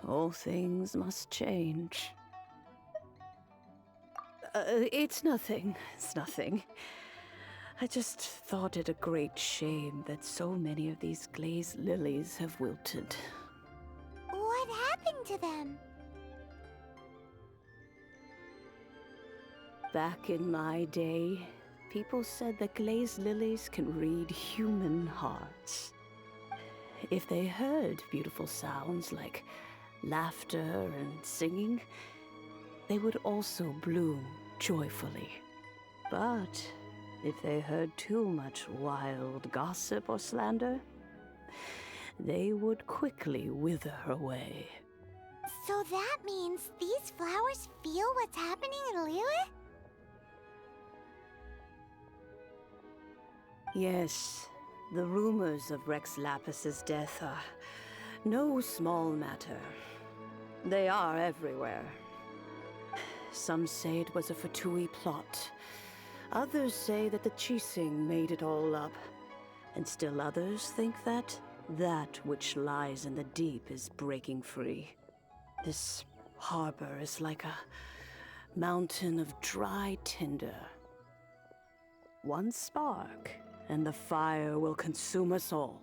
All things must change. It's nothing. It's nothing. I just thought it a great shame that so many of these glazed lilies have wilted. What happened to them? Back in my day, people said that glazed lilies can read human hearts. If they heard beautiful sounds like laughter and singing, they would also bloom joyfully. But if they heard too much wild gossip or slander, they would quickly wither away. So that means these flowers feel what's happening in Liyue? Yes, the rumors of Rex Lapis's death are no small matter. They are everywhere. Some say it was a Fatui plot. Others say that the Chising made it all up. And still others think that which lies in the deep is breaking free. This harbor is like a mountain of dry tinder. One spark, and the fire will consume us all.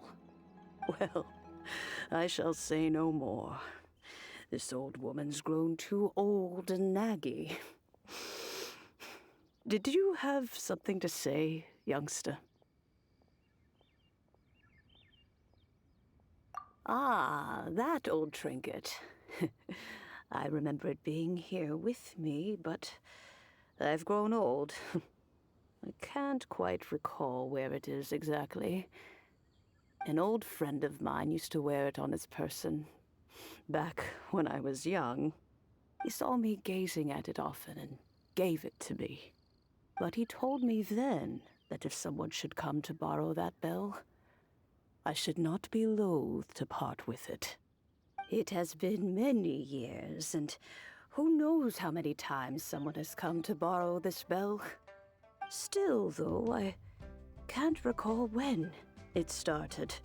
Well, I shall say no more. This old woman's grown too old and naggy. Did you have something to say, youngster? Ah, that old trinket. I remember it being here with me, but I've grown old. I can't quite recall where it is exactly. An old friend of mine used to wear it on his person. Back when I was young, he saw me gazing at it often and gave it to me. But he told me then that if someone should come to borrow that bell, I should not be loath to part with it. It has been many years, and who knows how many times someone has come to borrow this bell. Still, though, I can't recall when it started.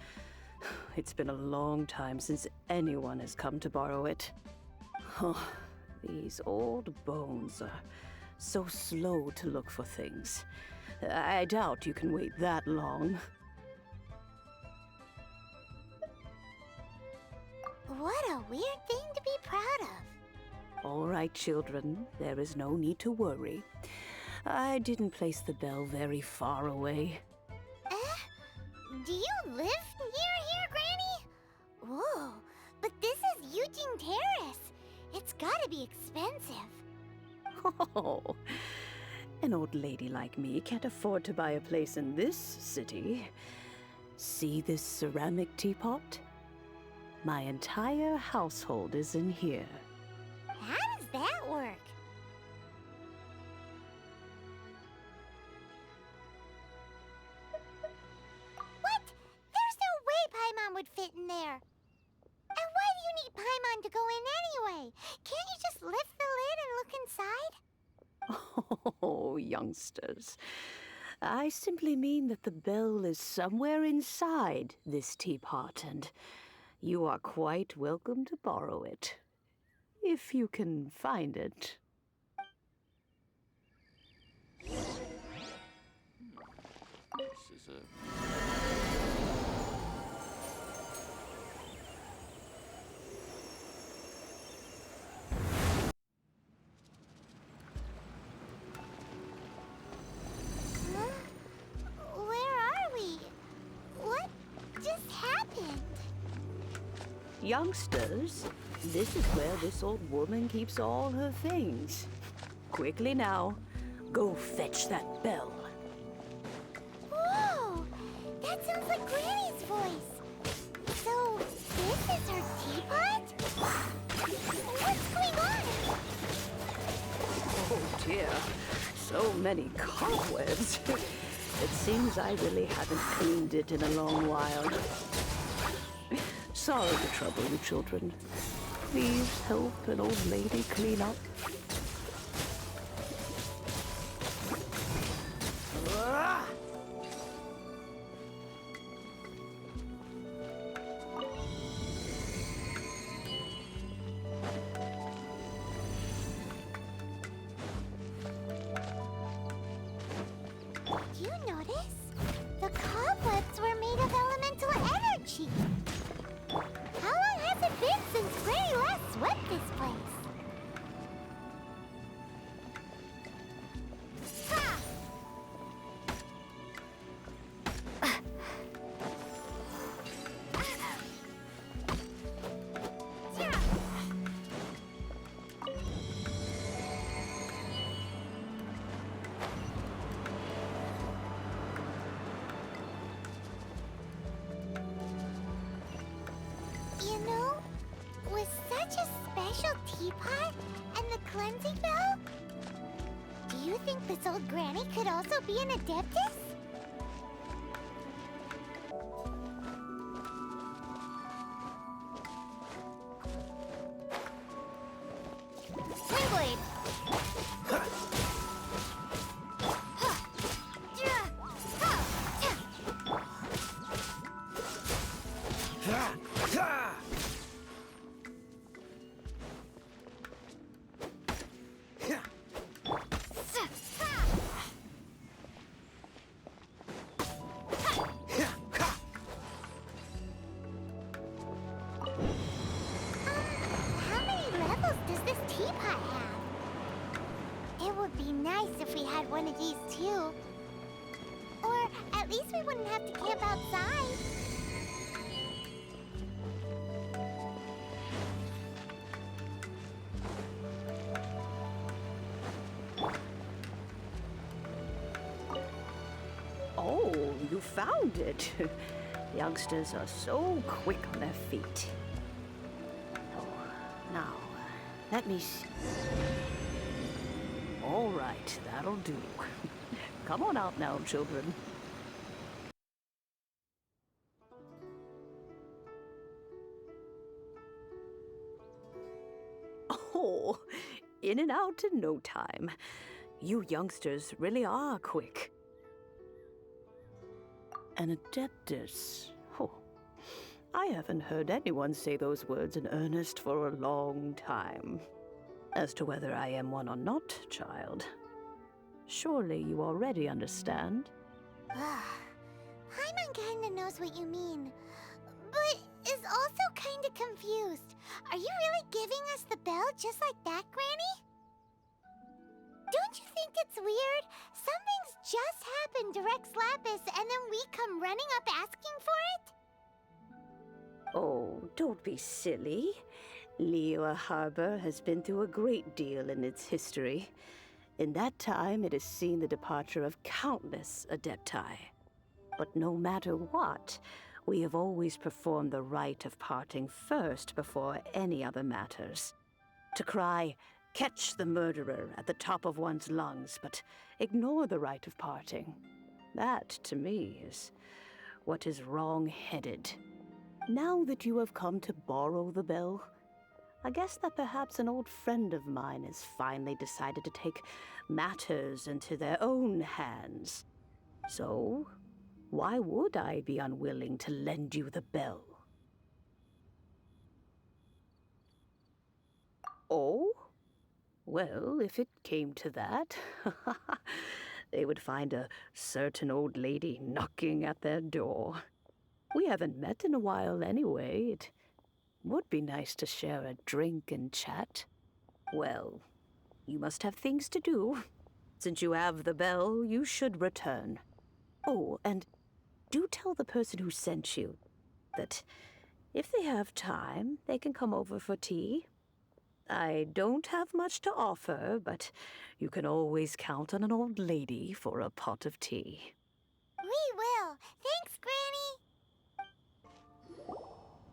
It's been a long time since anyone has come to borrow it. Oh, these old bones are so slow to look for things. I doubt you can wait that long. What a weird thing to be proud of. All right, children, there is no need to worry. I didn't place the bell very far away. Do you live near here, Granny? Whoa, but this is Eugene Terrace. It's gotta be expensive. Oh, an old lady like me can't afford to buy a place in this city. See this ceramic teapot? My entire household is in here. How does that work? What? There's no way Paimon would fit in there. And why do you need Paimon to go in anyway? Can't you just lift the lid and look inside? Oh, youngsters. I simply mean that the bell is somewhere inside this teapot, and you are quite welcome to borrow it, if you can find it. This is a... Where are we? What just happened? Youngsters, this is where this old woman keeps all her things. Quickly now, go fetch that bell. Whoa! That sounds like Granny's voice. So, this is her teapot? What's going on? Oh dear, so many cobwebs. It seems I really haven't cleaned it in a long while. Sorry to trouble you, children. Please help an old lady clean up. special teapot and the cleansing bell? Do you think this old granny could also be an adeptus? Swing blade! How many levels does this teapot have? It would be nice if we had one of these too. Or at least we wouldn't have to camp outside. Oh, you found it. Youngsters are so quick on their feet. Oh, now, let me see. All right, that'll do. Come on out now, children. Oh, in and out in no time. You youngsters really are quick. An adeptus. Oh, I haven't heard anyone say those words in earnest for a long time. As to whether I am one or not, child, surely you already understand. Paimon kinda knows what you mean, but is also kinda confused. Are you really giving us the bell just like that, Granny? Don't you think it's weird? Something's just happened to Rex Lapis and then we come running up asking for it? Oh, don't be silly. Liyue Harbor has been through a great deal in its history. In that time, it has seen the departure of countless adepti. But no matter what, we have always performed the rite of parting first before any other matters. To cry, "Catch the murderer," at the top of one's lungs, but ignore the rite of parting. That, to me, is what is wrong-headed. Now that you have come to borrow the bell, I guess that perhaps an old friend of mine has finally decided to take matters into their own hands. So, why would I be unwilling to lend you the bell? Oh? Well, if it came to that, they would find a certain old lady knocking at their door. We haven't met in a while anyway. It would be nice to share a drink and chat. Well, you must have things to do. Since you have the bell, you should return. Oh, and do tell the person who sent you that if they have time, they can come over for tea. I don't have much to offer, but you can always count on an old lady for a pot of tea. We will. Thanks, Granny.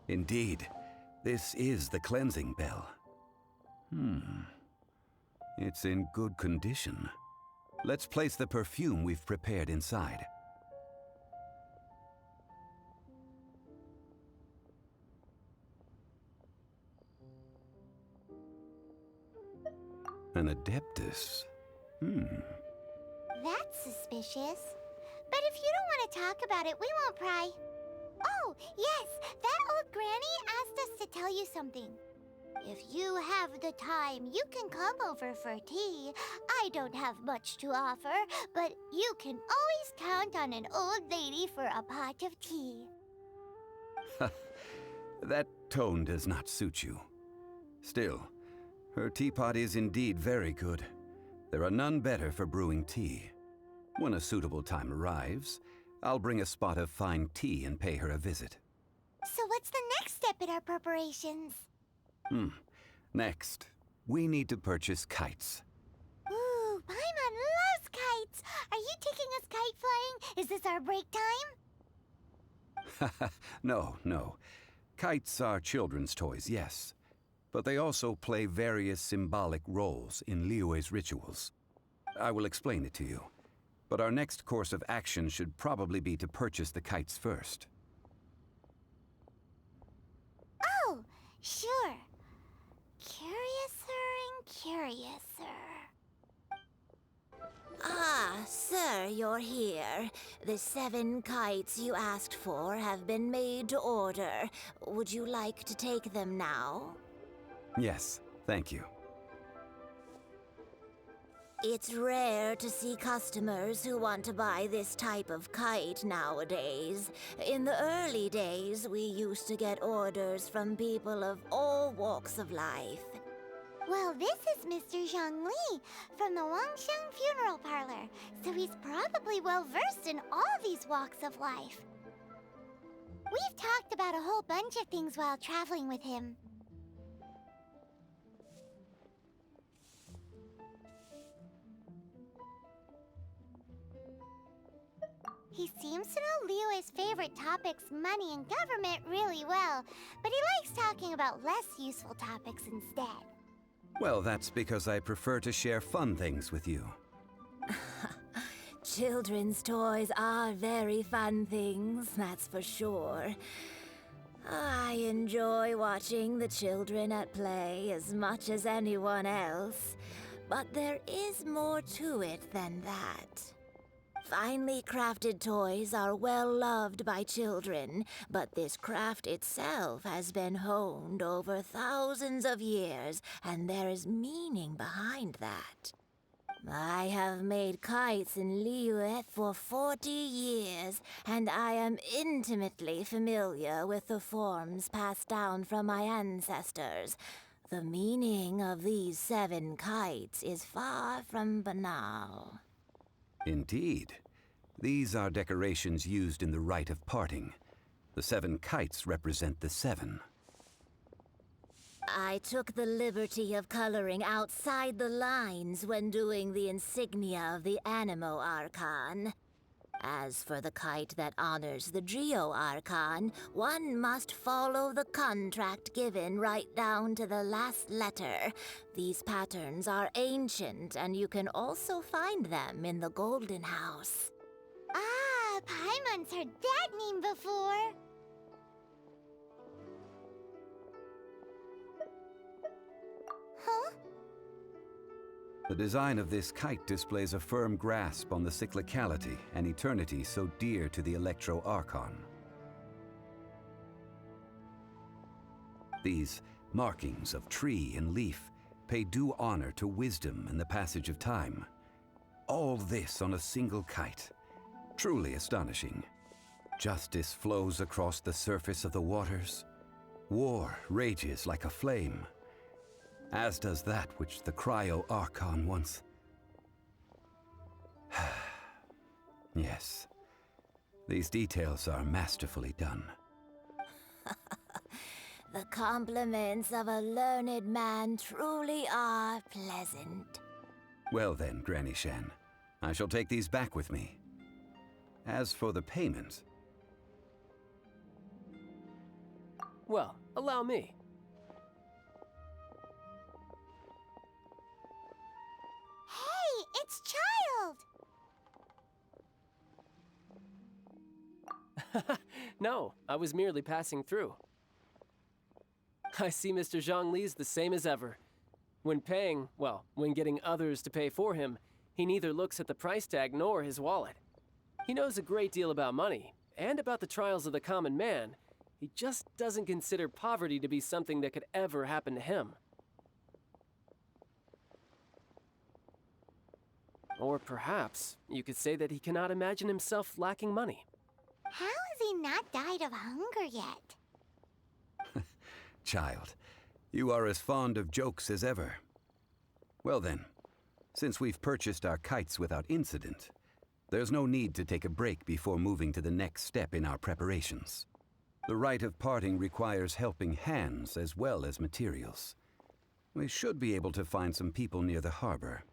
Indeed, this is the cleansing bell. It's in good condition. Let's place the perfume we've prepared inside. An adeptus. That's suspicious. But if you don't want to talk about it, we won't pry. Oh, yes, that old granny asked us to tell you something. If you have the time, you can come over for tea. I don't have much to offer, but you can always count on an old lady for a pot of tea. That tone does not suit you. Still, her teapot is indeed very good. There are none better for brewing tea. When a suitable time arrives, I'll bring a spot of fine tea and pay her a visit. So what's the next step in our preparations? Next, we need to purchase kites. Ooh, Paimon loves kites! Are you taking us kite flying? Is this our break time? No. Kites are children's toys, yes. but they also play various symbolic roles in Liyue's rituals. I will explain it to you, but our next course of action should probably be to purchase the kites first. Oh, sure. Curiouser and curiouser. Ah, sir, you're here. The 7 kites you asked for have been made to order. Would you like to take them now? Yes, thank you. It's rare to see customers who want to buy this type of kite nowadays. In the early days, we used to get orders from people of all walks of life. Well, this is Mr. Zhongli from the Wangshan Funeral Parlor, so he's probably well-versed in all these walks of life. We've talked about a whole bunch of things while traveling with him. He seems to know Liyue's favorite topics, money and government, really well, but he likes talking about less useful topics instead. Well, that's because I prefer to share fun things with you. Children's toys are very fun things, that's for sure. I enjoy watching the children at play as much as anyone else, but there is more to it than that. Finely crafted toys are well loved by children, but this craft itself has been honed over thousands of years, and there is meaning behind that. I have made kites in Liyue for 40 years, and I am intimately familiar with the forms passed down from my ancestors. The meaning of these 7 kites is far from banal. Indeed. These are decorations used in the rite of parting. The 7 kites represent the 7. I took the liberty of coloring outside the lines when doing the insignia of the Animo Archon. As for the kite that honors the Geo Archon, one must follow the contract given right down to the last letter. These patterns are ancient, and you can also find them in the Golden House. Ah, Paimon's heard that name before. Huh? The design of this kite displays a firm grasp on the cyclicality and eternity so dear to the Electro Archon. These markings of tree and leaf pay due honor to wisdom and the passage of time. All this on a single kite. Truly astonishing. Justice flows across the surface of the waters. War rages like a flame, as does that which the Cryo Archon once... Yes, these details are masterfully done. The compliments of a learned man truly are pleasant. Well then, Granny Shan, I shall take these back with me. As for the payment... Well, allow me. Hey, it's Child! No, I was merely passing through. I see Mr. Zhongli's the same as ever. When paying, well, when getting others to pay for him, he neither looks at the price tag nor his wallet. He knows a great deal about money, and about the trials of the common man. He just doesn't consider poverty to be something that could ever happen to him. Or perhaps you could say that he cannot imagine himself lacking money. How has he not died of hunger yet? Child, you are as fond of jokes as ever. Well then, since we've purchased our kites without incident, there's no need to take a break before moving to the next step in our preparations. The rite of parting requires helping hands as well as materials. We should be able to find some people near the harbor.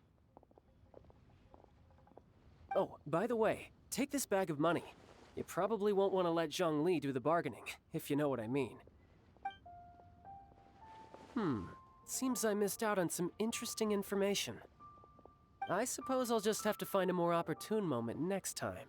Oh, by the way, take this bag of money. You probably won't want to let Zhongli do the bargaining, if you know what I mean. Seems I missed out on some interesting information. I suppose I'll just have to find a more opportune moment next time.